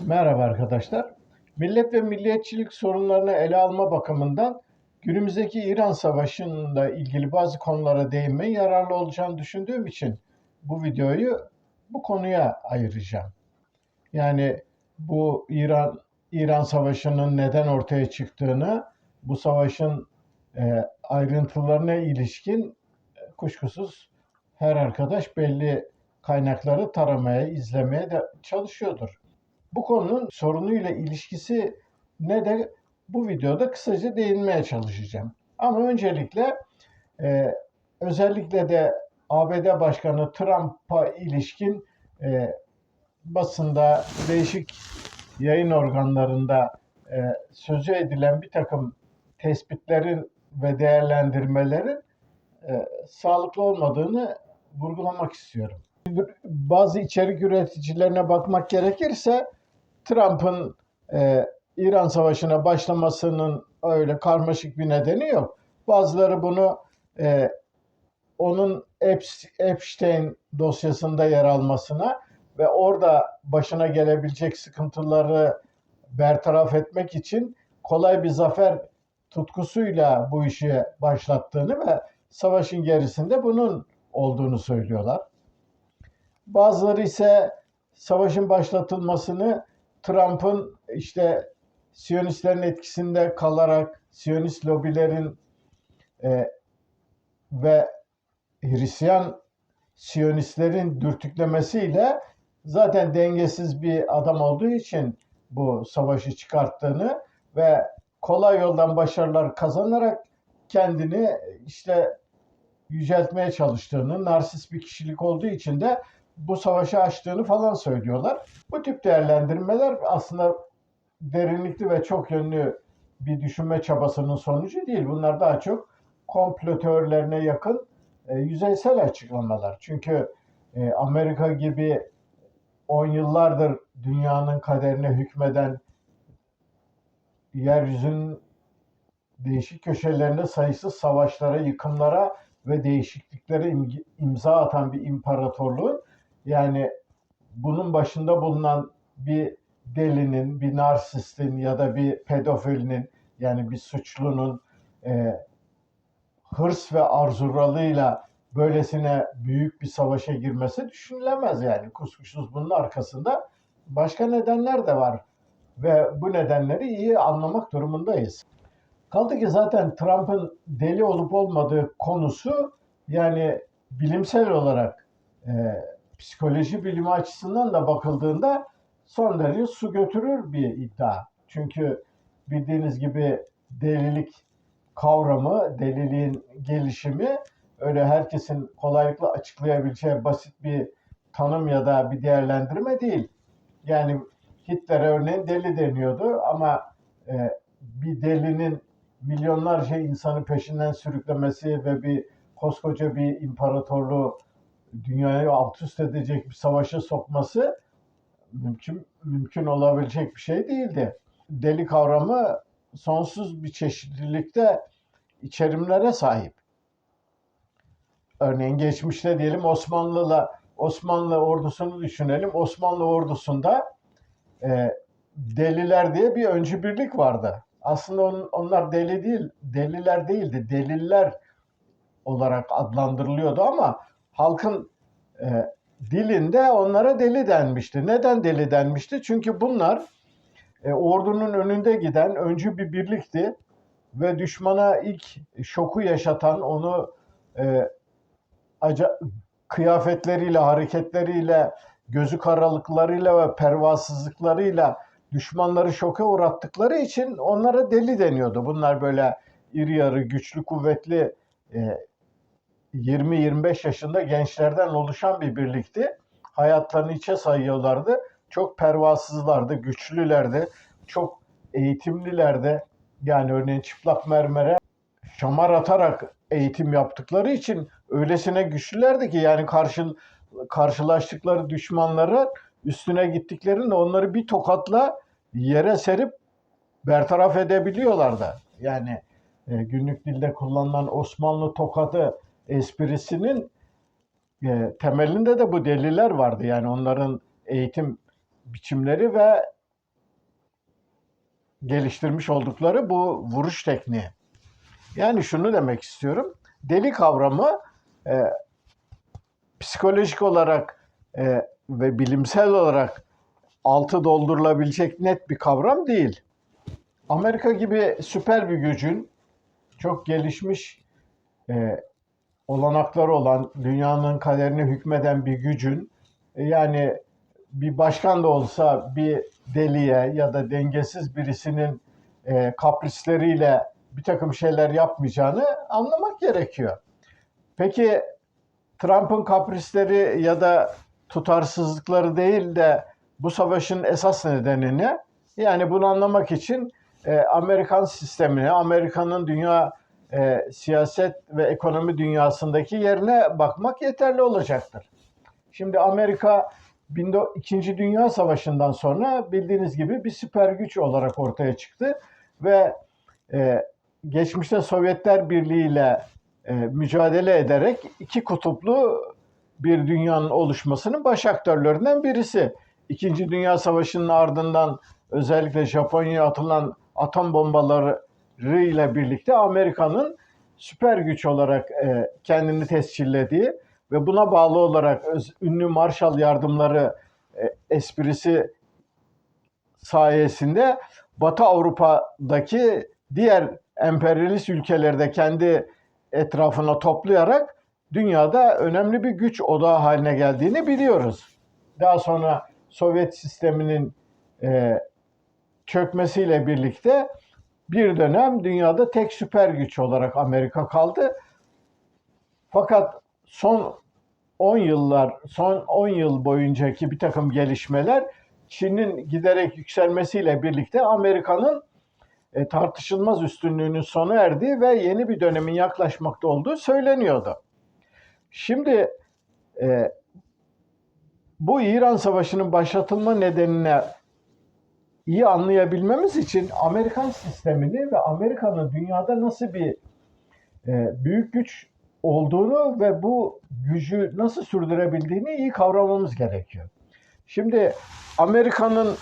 Merhaba arkadaşlar. Millet ve milliyetçilik sorunlarını ele alma bakımından günümüzdeki İran Savaşı'nda ilgili bazı konulara değinmeyi yararlı olacağını düşündüğüm için bu videoyu bu konuya ayıracağım. Yani bu İran Savaşı'nın neden ortaya çıktığını, bu savaşın ayrıntılarına ilişkin kuşkusuz her arkadaş belli kaynakları taramaya, izlemeye de çalışıyordur. Bu konunun sorunuyla ilişkisi ne de bu videoda kısaca değinmeye çalışacağım. Ama öncelikle e, özellikle de ABD Başkanı Trump'a ilişkin basında değişik yayın organlarında sözü edilen bir takım tespitlerin ve değerlendirmelerin sağlıklı olmadığını vurgulamak istiyorum. Bazı içerik üreticilerine bakmak gerekirse Trump'ın İran Savaşı'na başlamasının öyle karmaşık bir nedeni yok. Bazıları bunu onun Epstein dosyasında yer almasına ve orada başına gelebilecek sıkıntıları bertaraf etmek için kolay bir zafer tutkusuyla bu işi başlattığını ve savaşın gerisinde bunun olduğunu söylüyorlar. Bazıları ise savaşın başlatılmasını Trump'ın işte Siyonistlerin etkisinde kalarak Siyonist lobilerin ve Hristiyan Siyonistlerin dürtüklemesiyle zaten dengesiz bir adam olduğu için bu savaşı çıkarttığını ve kolay yoldan başarılar kazanarak kendini işte yüceltmeye çalıştığını, narsist bir kişilik olduğu için de bu savaşı açtığını falan söylüyorlar. Bu tip değerlendirmeler aslında derinlikli ve çok yönlü bir düşünme çabasının sonucu değil. Bunlar daha çok komplo teorilerine yakın yüzeysel açıklamalar. Çünkü Amerika gibi 10 yıllardır dünyanın kaderine hükmeden, yeryüzünün değişik köşelerinde sayısız savaşlara, yıkımlara ve değişikliklere imza atan bir imparatorluğun, yani bunun başında bulunan bir delinin, bir narsistin ya da bir pedofilinin, yani bir suçlunun hırs ve arzuralığıyla böylesine büyük bir savaşa girmesi düşünülemez yani. Kuşkusuz bunun arkasında başka nedenler de var ve bu nedenleri iyi anlamak durumundayız. Kaldı ki zaten Trump'ın deli olup olmadığı konusu, yani bilimsel olarak psikoloji bilimi açısından da bakıldığında son derece su götürür bir iddia. Çünkü bildiğiniz gibi delilik kavramı, deliliğin gelişimi öyle herkesin kolaylıkla açıklayabileceği basit bir tanım ya da bir değerlendirme değil. Yani Hitler'e örneğin deli deniyordu ama bir delinin milyonlarca insanı peşinden sürüklemesi ve bir koskoca bir imparatorluğu dünyayı alt üst edecek bir savaşa sokması mümkün olabilecek bir şey değildi. Deli kavramı sonsuz bir çeşitlilikte içerimlere sahip. Örneğin geçmişte diyelim Osmanlı ordusunu düşünelim. Osmanlı ordusunda deliler diye bir öncü birlik vardı. Aslında onlar deli değil, deliler değildi. Deliller olarak adlandırılıyordu ama halkın dilinde onlara deli denmişti. Neden deli denmişti? Çünkü bunlar ordunun önünde giden öncü bir birlikti ve düşmana ilk şoku yaşatan, onu e, kıyafetleriyle, hareketleriyle, gözü karalıklarıyla ve pervasızlıklarıyla düşmanları şoka uğrattıkları için onlara deli deniyordu. Bunlar böyle iri yarı, güçlü, kuvvetli 20-25 yaşında gençlerden oluşan bir birlikti. Hayatlarını içe sayıyorlardı. Çok pervasızlardı, güçlülerdi, çok eğitimlilerdi. Yani örneğin çıplak mermere şamar atarak eğitim yaptıkları için öylesine güçlülerdi ki yani karşılaştıkları düşmanları üstüne gittiklerinde onları bir tokatla yere serip bertaraf edebiliyorlardı. Yani günlük dilde kullanılan Osmanlı tokadı esprisinin temelinde de bu deliler vardı. Yani onların eğitim biçimleri ve geliştirmiş oldukları bu vuruş tekniği. Yani şunu demek istiyorum. Deli kavramı psikolojik olarak ve bilimsel olarak altı doldurulabilecek net bir kavram değil. Amerika gibi süper bir gücün, çok gelişmiş olanakları olan, dünyanın kaderini hükmeden bir gücün, yani bir başkan da olsa bir deliye ya da dengesiz birisinin kaprisleriyle bir takım şeyler yapmayacağını anlamak gerekiyor. Peki Trump'ın kaprisleri ya da tutarsızlıkları değil de bu savaşın esas nedeni ne? Yani bunu anlamak için Amerikan sistemine, Amerika'nın dünya siyaset ve ekonomi dünyasındaki yerine bakmak yeterli olacaktır. Şimdi Amerika İkinci Dünya Savaşı'ndan sonra bildiğiniz gibi bir süper güç olarak ortaya çıktı ve geçmişte Sovyetler Birliği ile mücadele ederek iki kutuplu bir dünyanın oluşmasının baş aktörlerinden birisi. İkinci Dünya Savaşı'nın ardından özellikle Japonya'ya atılan atom bombaları ile birlikte Amerika'nın süper güç olarak kendini tescillediği ve buna bağlı olarak ünlü Marshall yardımları esprisi sayesinde Batı Avrupa'daki diğer emperyalist ülkeleri de kendi etrafına toplayarak dünyada önemli bir güç odağı haline geldiğini biliyoruz. Daha sonra Sovyet sisteminin çökmesiyle birlikte bir dönem dünyada tek süper güç olarak Amerika kaldı. Fakat son 10 yıl boyuncaki bir takım gelişmeler Çin'in giderek yükselmesiyle birlikte Amerika'nın tartışılmaz üstünlüğünün sona erdiği ve yeni bir dönemin yaklaşmakta olduğu söyleniyordu. Şimdi bu İran Savaşı'nın başlatılma nedenine iyi anlayabilmemiz için Amerikan sistemini ve Amerika'nın dünyada nasıl bir büyük güç olduğunu ve bu gücü nasıl sürdürebildiğini iyi kavramamız gerekiyor. Şimdi Amerika'nın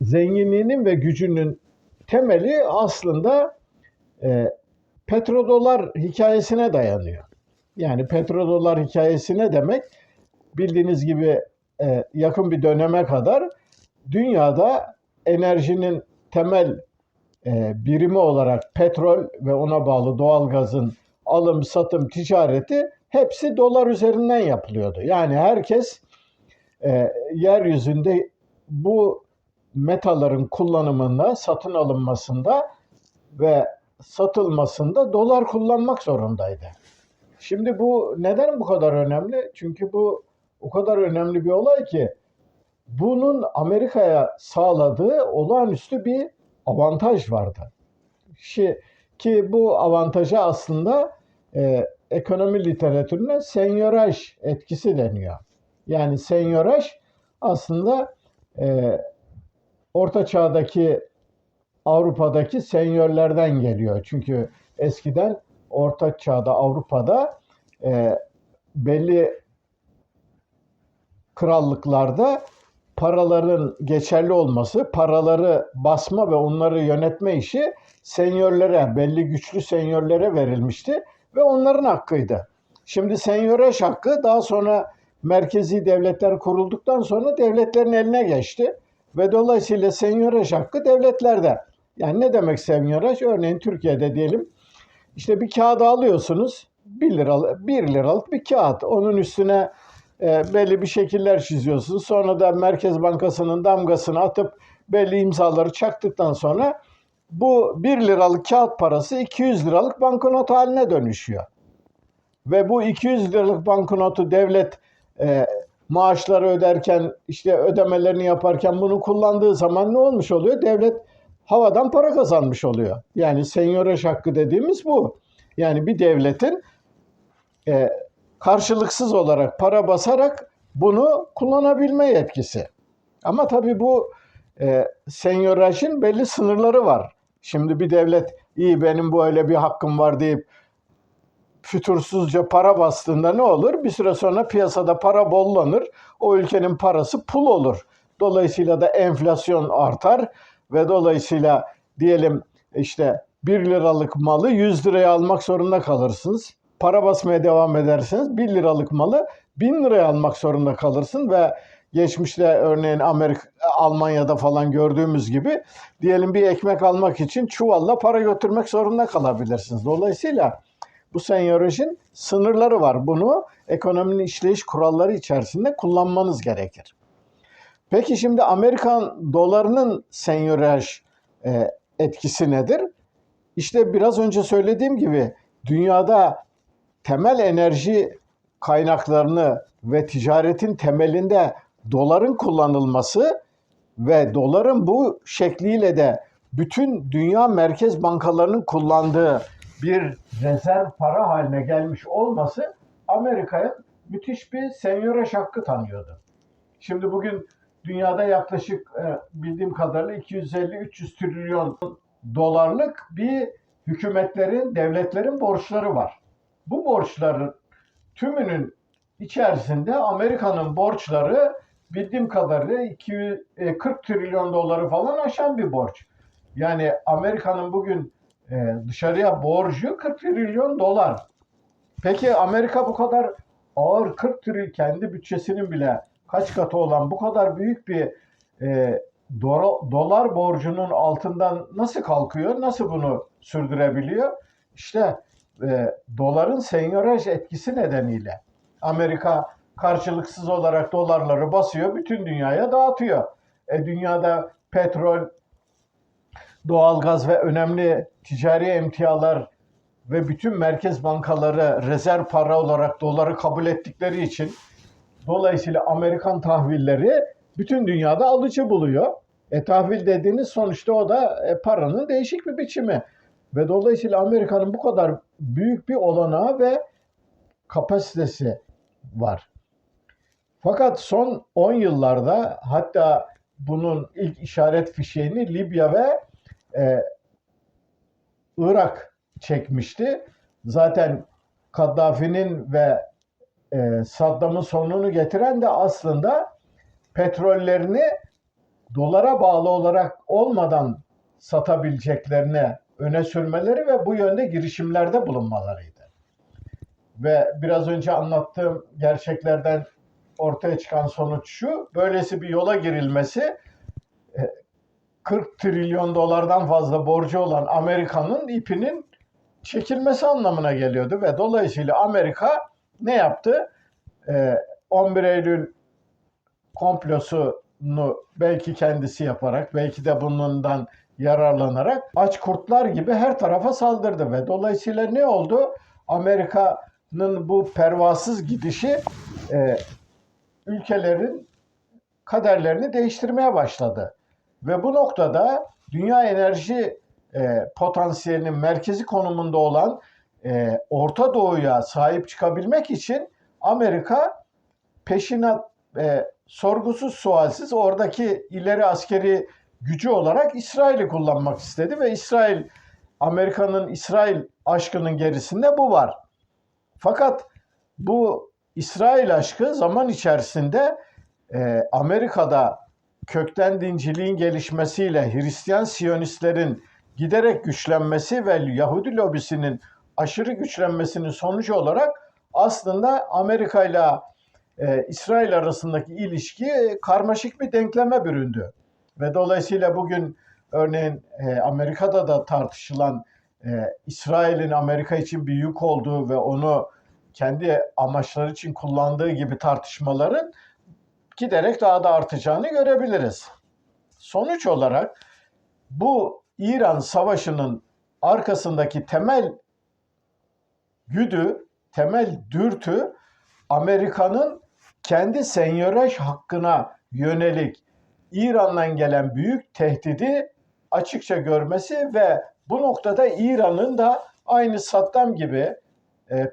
zenginliğinin ve gücünün temeli aslında petrodolar hikayesine dayanıyor. Yani petrodolar hikayesi ne demek? Bildiğiniz gibi yakın bir döneme kadar dünyada enerjinin temel birimi olarak petrol ve ona bağlı doğalgazın alım, satım, ticareti hepsi dolar üzerinden yapılıyordu. Yani herkes yeryüzünde bu metallerin kullanımında, satın alınmasında ve satılmasında dolar kullanmak zorundaydı. Şimdi bu neden bu kadar önemli? Çünkü bu o kadar önemli bir olay ki bunun Amerika'ya sağladığı olağanüstü bir avantaj vardı. Ki bu avantaja aslında ekonomi literatürüne senyoraj etkisi deniyor. Yani senyoraj aslında Orta Çağ'daki Avrupa'daki senyörlerden geliyor. Çünkü eskiden Orta Çağ'da Avrupa'da belli krallıklarda paraların geçerli olması, paraları basma ve onları yönetme işi senyörlere, belli güçlü senyörlere verilmişti ve onların hakkıydı. Şimdi senyoraj hakkı daha sonra merkezi devletler kurulduktan sonra devletlerin eline geçti ve dolayısıyla senyoraj hakkı devletlerde. Yani ne demek senyoraj? Örneğin Türkiye'de diyelim işte bir kağıdı alıyorsunuz, 1 liralık bir kağıt. Onun üstüne belli bir şekiller çiziyorsunuz. Sonra da Merkez Bankası'nın damgasını atıp belli imzaları çaktıktan sonra bu 1 liralık kağıt parası 200 liralık banknot haline dönüşüyor. Ve bu 200 liralık banknotu devlet maaşları öderken, işte ödemelerini yaparken bunu kullandığı zaman ne olmuş oluyor? Devlet havadan para kazanmış oluyor. Yani senyoraj hakkı dediğimiz bu. Yani bir devletin karşılıksız olarak para basarak bunu kullanabilme yetkisi. Ama tabii bu senyorajın belli sınırları var. Şimdi bir devlet iyi benim böyle bir hakkım var deyip fütursuzca para bastığında ne olur? Bir süre sonra piyasada para bollanır. O ülkenin parası pul olur. Dolayısıyla da enflasyon artar. ve dolayısıyla diyelim işte 1 liralık malı 100 liraya almak zorunda kalırsınız. Para basmaya devam ederseniz 1 liralık malı 1000 liraya almak zorunda kalırsın ve geçmişte örneğin Almanya'da falan gördüğümüz gibi diyelim bir ekmek almak için çuvalla para götürmek zorunda kalabilirsiniz. Dolayısıyla bu senyörajın sınırları var. Bunu ekonominin işleyiş kuralları içerisinde kullanmanız gerekir. Peki şimdi Amerikan dolarının senyöraj etkisi nedir? İşte biraz önce söylediğim gibi dünyada temel enerji kaynaklarını ve ticaretin temelinde doların kullanılması ve doların bu şekliyle de bütün dünya merkez bankalarının kullandığı bir rezerv para haline gelmiş olması Amerika'ya müthiş bir senyöraj hakkı tanıyordu. Şimdi bugün dünyada yaklaşık bildiğim kadarıyla 250-300 trilyon dolarlık bir hükümetlerin, devletlerin borçları var. Bu borçların tümünün içerisinde Amerika'nın borçları bildiğim kadarıyla 40 trilyon doları falan aşan bir borç. Yani Amerika'nın bugün dışarıya borcu 40 trilyon dolar. Peki Amerika bu kadar ağır 40 trilyon kendi bütçesinin bile kaç katı olan bu kadar büyük bir dolar borcunun altından nasıl kalkıyor? Nasıl bunu sürdürebiliyor? İşte doların senyöraj etkisi nedeniyle Amerika karşılıksız olarak dolarları basıyor, bütün dünyaya dağıtıyor. Dünyada petrol, doğalgaz ve önemli ticari emtialar ve bütün merkez bankaları rezerv para olarak doları kabul ettikleri için dolayısıyla Amerikan tahvilleri bütün dünyada alıcı buluyor. Tahvil dediğiniz sonuçta o da paranın değişik bir biçimi. Ve dolayısıyla Amerika'nın bu kadar büyük bir olanağı ve kapasitesi var. Fakat son 10 yıllarda hatta bunun ilk işaret fişeğini Libya ve Irak çekmişti. Zaten Kaddafi'nin ve Saddam'ın sonunu getiren de aslında petrollerini dolara bağlı olarak olmadan satabileceklerine öne sürmeleri ve bu yönde girişimlerde bulunmalarıydı. Ve biraz önce anlattığım gerçeklerden ortaya çıkan sonuç şu, böylesi bir yola girilmesi 40 trilyon dolardan fazla borcu olan Amerika'nın ipinin çekilmesi anlamına geliyordu ve dolayısıyla Amerika ne yaptı? 11 Eylül komplosunu belki kendisi yaparak, belki de bundan yararlanarak aç kurtlar gibi her tarafa saldırdı ve dolayısıyla ne oldu? Amerika'nın bu pervasız gidişi ülkelerin kaderlerini değiştirmeye başladı. Ve bu noktada dünya enerji potansiyelinin merkezi konumunda olan Orta Doğu'ya sahip çıkabilmek için Amerika peşine sorgusuz sualsiz oradaki ileri askeri gücü olarak İsrail'i kullanmak istedi ve Amerika'nın İsrail aşkının gerisinde bu var. Fakat bu İsrail aşkı zaman içerisinde Amerika'da kökten dinciliğin gelişmesiyle Hristiyan Siyonistlerin giderek güçlenmesi ve Yahudi lobisinin aşırı güçlenmesinin sonucu olarak aslında Amerika ile İsrail arasındaki ilişki karmaşık bir denkleme büründü. Ve dolayısıyla bugün örneğin Amerika'da da tartışılan İsrail'in Amerika için bir yük olduğu ve onu kendi amaçları için kullandığı gibi tartışmaların giderek daha da artacağını görebiliriz. Sonuç olarak bu İran Savaşı'nın arkasındaki temel güdü, temel dürtü Amerika'nın kendi senyöraj hakkına yönelik İran'dan gelen büyük tehdidi açıkça görmesi ve bu noktada İran'ın da aynı Saddam gibi,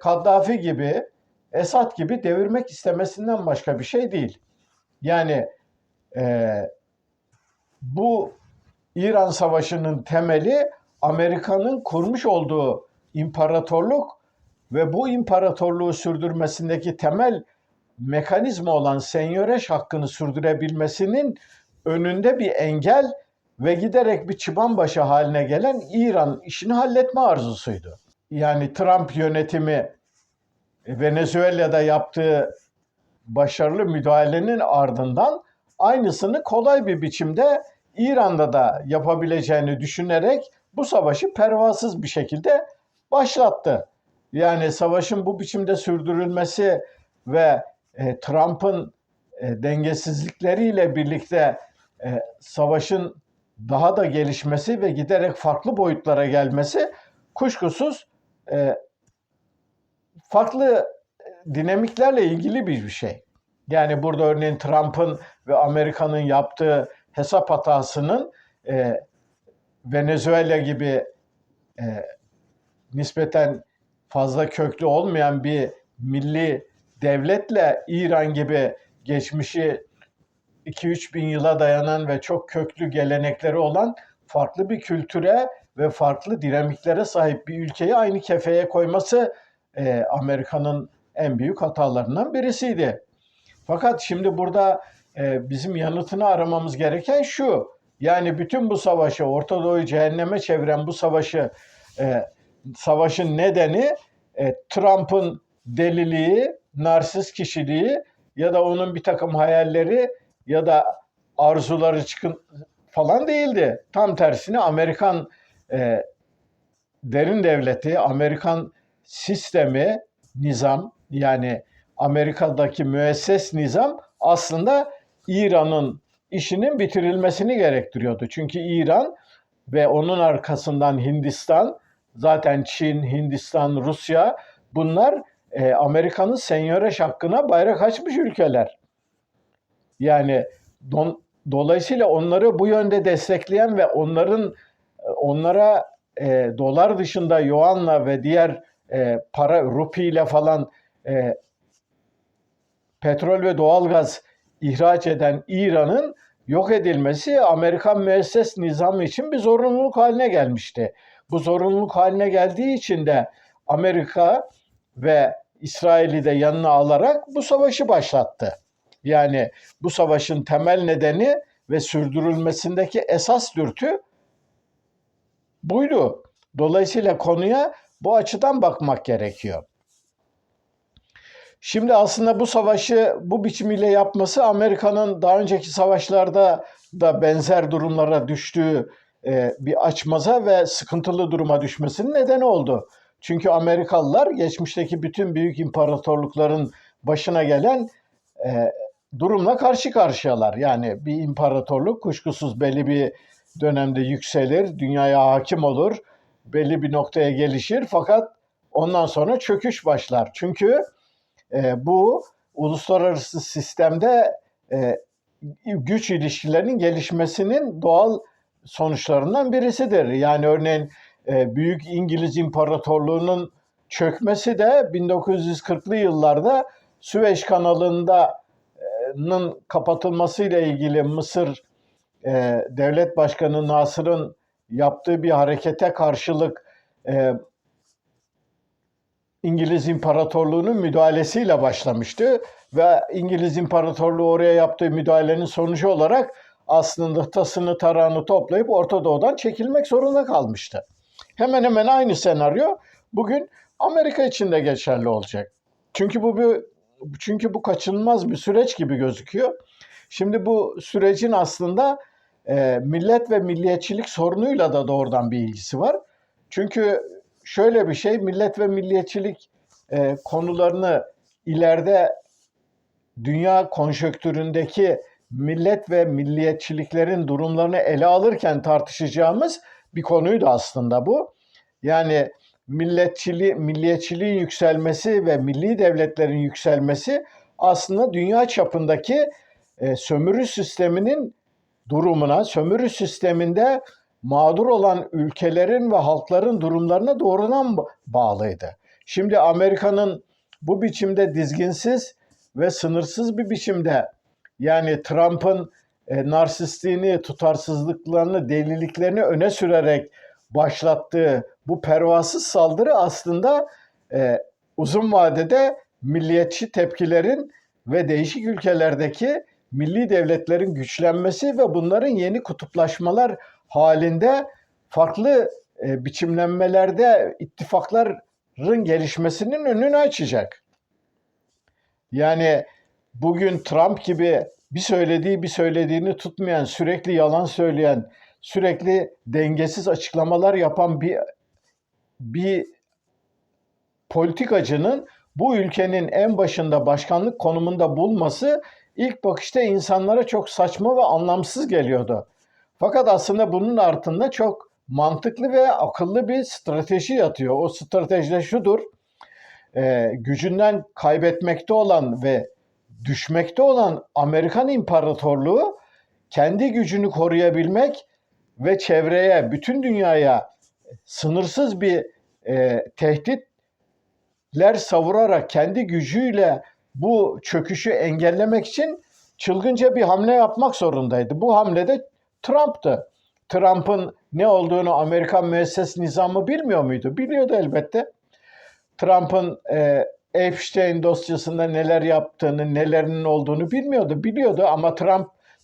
Kaddafi gibi, Esad gibi devirmek istemesinden başka bir şey değil. Yani bu İran Savaşı'nın temeli Amerika'nın kurmuş olduğu imparatorluk ve bu imparatorluğu sürdürmesindeki temel mekanizma olan senyöraj hakkını sürdürebilmesinin önünde bir engel ve giderek bir çıbanbaşı haline gelen İran işini halletme arzusuydu. Yani Trump yönetimi Venezuela'da yaptığı başarılı müdahalenin ardından aynısını kolay bir biçimde İran'da da yapabileceğini düşünerek bu savaşı pervasız bir şekilde başlattı. Yani savaşın bu biçimde sürdürülmesi ve Trump'ın dengesizlikleriyle birlikte savaşın daha da gelişmesi ve giderek farklı boyutlara gelmesi kuşkusuz farklı dinamiklerle ilgili bir şey. Yani burada örneğin Trump'ın ve Amerika'nın yaptığı hesap hatasının Venezuela gibi nispeten fazla köklü olmayan bir milli devletle İran gibi geçmişi 2-3 bin yıla dayanan ve çok köklü gelenekleri olan farklı bir kültüre ve farklı dinamiklere sahip bir ülkeyi aynı kefeye koyması Amerika'nın en büyük hatalarından birisiydi. Fakat şimdi burada bizim yanıtını aramamız gereken şu. Yani bütün bu savaşı, Orta Doğu'yu cehenneme çeviren bu savaşın nedeni Trump'ın deliliği, narsist kişiliği ya da onun bir takım hayalleri ya da arzuları çıkın falan değildi. Tam tersine Amerikan derin devleti, Amerikan sistemi, nizam, yani Amerika'daki müesses nizam aslında İran'ın işinin bitirilmesini gerektiriyordu. Çünkü İran ve onun arkasından Hindistan, zaten Çin, Hindistan, Rusya, bunlar Amerika'nın senyoreş hakkına bayrak açmış ülkeler. Yani dolayısıyla onları bu yönde destekleyen ve onlara dolar dışında yuanla ve diğer para rupiyle falan petrol ve doğalgaz ihraç eden İran'ın yok edilmesi Amerikan müesses nizamı için bir zorunluluk haline gelmişti. Bu zorunluluk haline geldiği için de Amerika ve İsrail'i de yanına alarak bu savaşı başlattı. Yani bu savaşın temel nedeni ve sürdürülmesindeki esas dürtü buydu. Dolayısıyla konuya bu açıdan bakmak gerekiyor. Şimdi aslında bu savaşı bu biçimiyle yapması Amerika'nın daha önceki savaşlarda da benzer durumlara düştüğü bir açmaza ve sıkıntılı duruma düşmesinin nedeni oldu. Çünkü Amerikalılar geçmişteki bütün büyük imparatorlukların başına gelen durumla karşı karşıyalar. Yani bir imparatorluk kuşkusuz belli bir dönemde yükselir, dünyaya hakim olur, belli bir noktaya gelişir fakat ondan sonra çöküş başlar. Çünkü bu uluslararası sistemde güç ilişkilerinin gelişmesinin doğal sonuçlarından birisidir. Yani örneğin Büyük İngiliz İmparatorluğu'nun çökmesi de 1940'lı yıllarda Süveyş Kanalı'nın kapatılmasıyla ilgili Mısır Devlet Başkanı Nasır'ın yaptığı bir harekete karşılık İngiliz İmparatorluğu'nun müdahalesiyle başlamıştı ve İngiliz İmparatorluğu oraya yaptığı müdahalenin sonucu olarak aslında tasını tarağını toplayıp Orta Doğu'dan çekilmek zorunda kalmıştı. Hemen hemen aynı senaryo bugün Amerika için de geçerli olacak. Çünkü bu kaçınılmaz bir süreç gibi gözüküyor. Şimdi bu sürecin aslında millet ve milliyetçilik sorunuyla da doğrudan bir ilgisi var. Çünkü şöyle bir şey, millet ve milliyetçilik konularını ileride dünya konjonktüründeki millet ve milliyetçiliklerin durumlarını ele alırken tartışacağımız bir konuydu aslında bu. Yani milliyetçiliğin yükselmesi ve milli devletlerin yükselmesi aslında dünya çapındaki sömürü sisteminin durumuna, sömürü sisteminde mağdur olan ülkelerin ve halkların durumlarına doğrudan bağlıydı. Şimdi Amerika'nın bu biçimde dizginsiz ve sınırsız bir biçimde, yani Trump'ın narsistliğini, tutarsızlıklarını, deliliklerini öne sürerek başlattığı bu pervasız saldırı aslında uzun vadede milliyetçi tepkilerin ve değişik ülkelerdeki milli devletlerin güçlenmesi ve bunların yeni kutuplaşmalar halinde farklı biçimlenmelerde ittifakların gelişmesinin önünü açacak. Yani bugün Trump gibi bir söylediğini tutmayan, sürekli yalan söyleyen, sürekli dengesiz açıklamalar yapan bir politikacının bu ülkenin en başında başkanlık konumunda bulması ilk bakışta insanlara çok saçma ve anlamsız geliyordu. Fakat aslında bunun altında çok mantıklı ve akıllı bir strateji yatıyor. O strateji de şudur: gücünden kaybetmekte olan ve düşmekte olan Amerikan İmparatorluğu kendi gücünü koruyabilmek ve çevreye, bütün dünyaya sınırsız bir tehditler savurarak kendi gücüyle bu çöküşü engellemek için çılgınca bir hamle yapmak zorundaydı. Bu hamle de Trump'tı. Trump'ın ne olduğunu Amerikan müesses nizamı bilmiyor muydu? Biliyordu elbette. Trump'ın Epstein dosyasında neler yaptığını, nelerinin olduğunu bilmiyordu. Biliyordu ama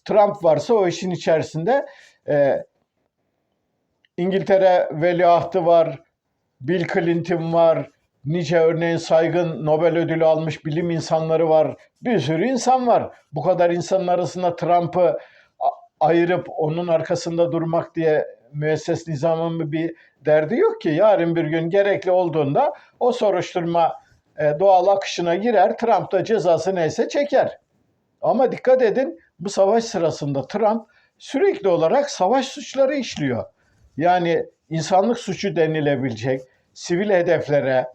Trump varsa o işin içerisinde İngiltere veliahtı var, Bill Clinton var, nice örneğin saygın Nobel ödülü almış bilim insanları var. Bir sürü insan var. Bu kadar insanın arasında Trump'ı ayırıp onun arkasında durmak diye müesses nizamın bir derdi yok ki. Yarın bir gün gerekli olduğunda o soruşturma doğal akışına girer. Trump da cezası neyse çeker. Ama dikkat edin, bu savaş sırasında Trump sürekli olarak savaş suçları işliyor. Yani insanlık suçu denilebilecek sivil hedeflere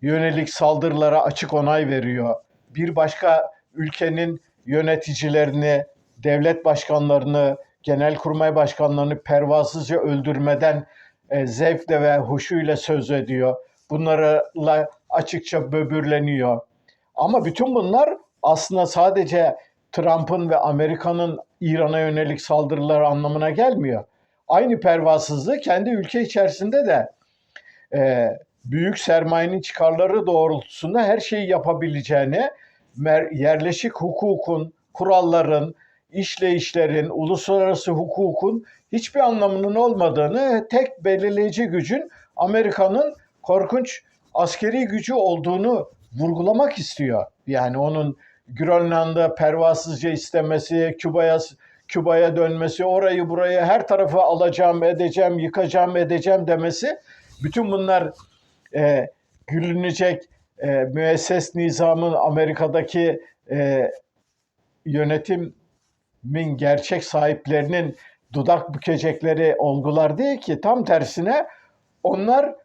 yönelik saldırılara açık onay veriyor. Bir başka ülkenin yöneticilerini, devlet başkanlarını, genelkurmay başkanlarını pervasızca öldürmeden zevkle ve huşuyla söz ediyor. Bunlarla açıkça böbürleniyor. Ama bütün bunlar aslında sadece Trump'ın ve Amerika'nın İran'a yönelik saldırıları anlamına gelmiyor. Aynı pervasızlığı kendi ülke içerisinde de büyük sermayenin çıkarları doğrultusunda her şeyi yapabileceğini, yerleşik hukukun, kuralların, işleyişlerin, uluslararası hukukun hiçbir anlamının olmadığını, tek belirleyici gücün Amerika'nın korkunç askeri gücü olduğunu vurgulamak istiyor. Yani onun Grönland'da pervasızca istemesi, Küba'ya dönmesi, orayı burayı her tarafı alacağım, edeceğim, yıkacağım, edeceğim demesi, bütün bunlar gülünecek müesses nizamın, Amerika'daki yönetimin gerçek sahiplerinin dudak bükecekleri olgular değil ki. Tam tersine onlar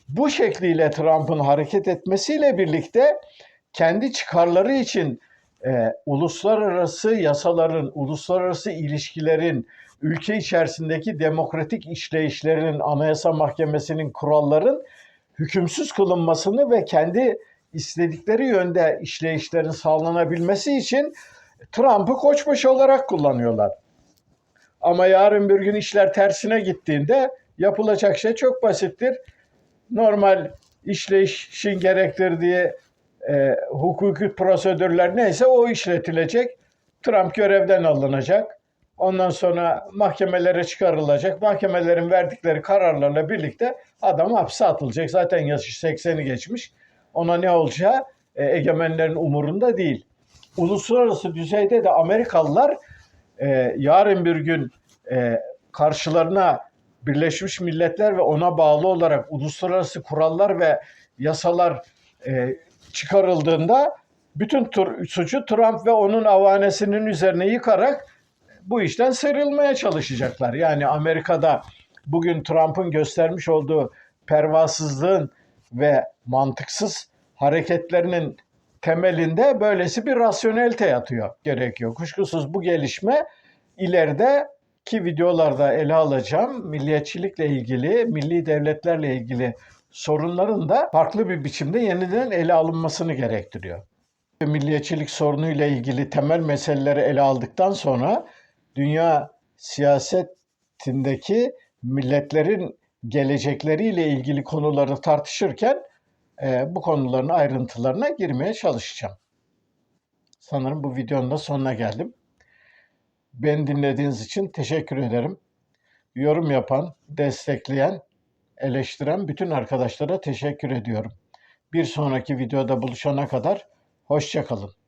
bu şekliyle Trump'ın hareket etmesiyle birlikte kendi çıkarları için uluslararası yasaların, uluslararası ilişkilerin, ülke içerisindeki demokratik işleyişlerin, Anayasa Mahkemesi'nin, kuralların hükümsüz kılınmasını ve kendi istedikleri yönde işleyişlerin sağlanabilmesi için Trump'ı koçbaşı olarak kullanıyorlar. Ama yarın bir gün işler tersine gittiğinde yapılacak şey çok basittir. Normal işleyişin gerektirdiği hukuki prosedürler neyse o işletilecek. Trump görevden alınacak. Ondan sonra mahkemelere çıkarılacak. Mahkemelerin verdikleri kararlarla birlikte adam hapse atılacak. Zaten yaşı 80'i geçmiş. Ona ne olacağı egemenlerin umurunda değil. Uluslararası düzeyde de Amerikalılar yarın bir gün karşılarına Birleşmiş Milletler ve ona bağlı olarak uluslararası kurallar ve yasalar çıkarıldığında bütün suçu Trump ve onun avanesinin üzerine yıkarak bu işten sıyrılmaya çalışacaklar. Yani Amerika'da bugün Trump'ın göstermiş olduğu pervasızlığın ve mantıksız hareketlerinin temelinde böylesi bir rasyonelite yatıyor gerekiyor. Kuşkusuz bu gelişme ilerideki videolarda ele alacağım milliyetçilikle ilgili, milli devletlerle ilgili sorunların da farklı bir biçimde yeniden ele alınmasını gerektiriyor. Milliyetçilik sorunuyla ilgili temel meseleleri ele aldıktan sonra dünya siyasetindeki milletlerin gelecekleriyle ilgili konuları tartışırken bu konuların ayrıntılarına girmeye çalışacağım. sanırım bu videonun da sonuna geldim. Beni dinlediğiniz için teşekkür ederim. Yorum yapan, destekleyen, eleştiren bütün arkadaşlara teşekkür ediyorum. Bir sonraki videoda buluşana kadar hoşça kalın.